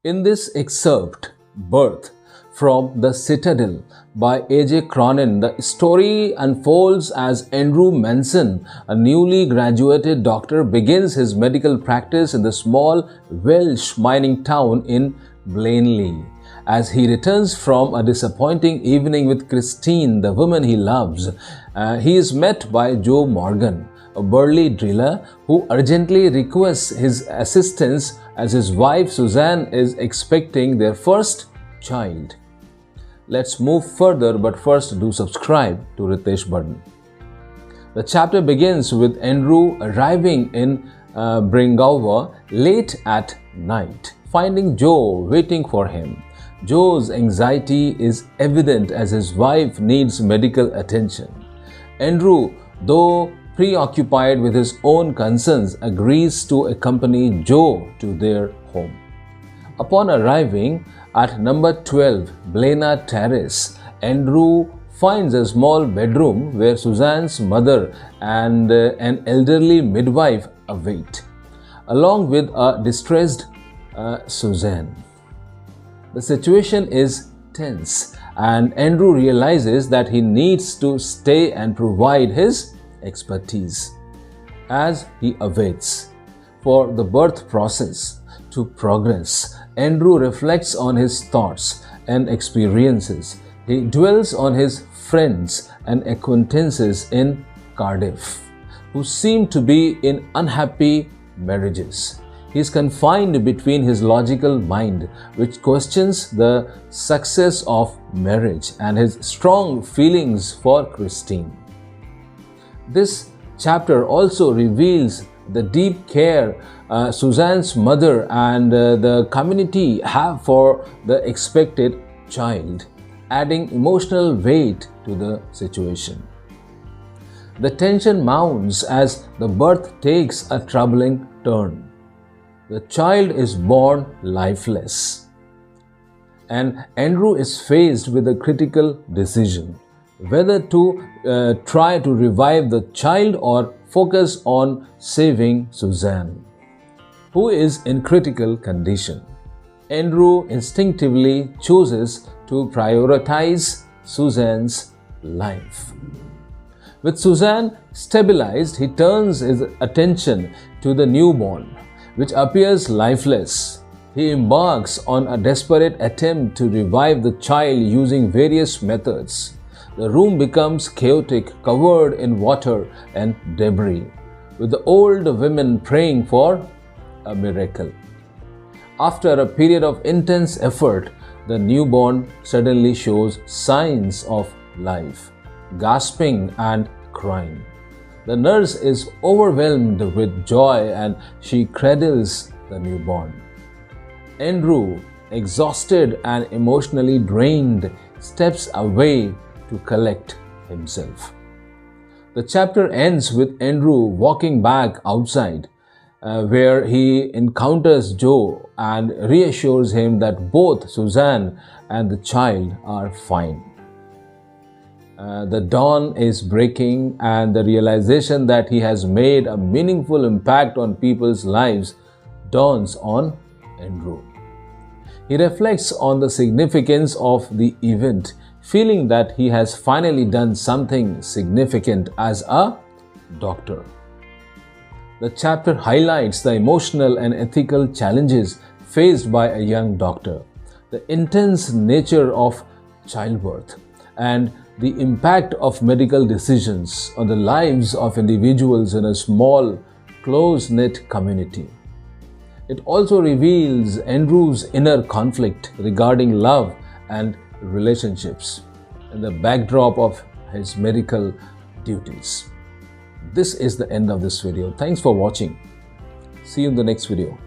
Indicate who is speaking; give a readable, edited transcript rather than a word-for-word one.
Speaker 1: In this excerpt, Birth from the Citadel by A.J. Cronin, the story unfolds as Andrew Manson, a newly graduated doctor, begins his medical practice in the small Welsh mining town in Blaney. As he returns from a disappointing evening with Christine, the woman he loves, he is met by Joe Morgan, a burly driller who urgently requests his assistance as his wife Suzanne is expecting their first child. Let's move further, but first do subscribe to Ritesh Burden. The chapter begins with Andrew arriving in Bringover late at night, finding Joe waiting for him. Joe's anxiety is evident as his wife needs medical attention. Andrew, though preoccupied with his own concerns, agrees to accompany Joe to their home. Upon arriving at number 12 Blena Terrace, Andrew finds a small bedroom where Suzanne's mother and an elderly midwife await, along with a distressed Suzanne. The situation is tense, and Andrew realizes that he needs to stay and provide his expertise. As he awaits for the birth process to progress, Andrew reflects on his thoughts and experiences. He dwells on his friends and acquaintances in Cardiff who seem to be in unhappy marriages. He is confined between his logical mind, which questions the success of marriage, and his strong feelings for Christine. This chapter also reveals the deep care Suzanne's mother and the community have for the expected child, adding emotional weight to the situation. The tension mounts as the birth takes a troubling turn. The child is born lifeless, and Andrew is faced with a critical decision whether to try to revive the child or focus on saving Suzanne, who is in critical condition. Andrew instinctively chooses to prioritize Suzanne's life. With Suzanne stabilized, he turns his attention to the newborn, which appears lifeless. He embarks on a desperate attempt to revive the child using various methods. The room becomes chaotic, covered in water and debris, with the old women praying for a miracle. After a period of intense effort, the newborn suddenly shows signs of life, gasping and crying. The nurse is overwhelmed with joy and she cradles the newborn. Andrew, exhausted and emotionally drained, steps away to collect himself. The chapter ends with Andrew walking back outside, where he encounters Joe and reassures him that both Suzanne and the child are fine. The dawn is breaking, and the realization that he has made a meaningful impact on people's lives dawns on Andrew. He reflects on the significance of the event, feeling that he has finally done something significant as a doctor. The chapter highlights the emotional and ethical challenges faced by a young doctor, the intense nature of childbirth, and the impact of medical decisions on the lives of individuals in a small, close-knit community. It also reveals Andrew's inner conflict regarding love and relationships in the backdrop of his medical duties. This is the end of this video. Thanks for watching. See you in the next video.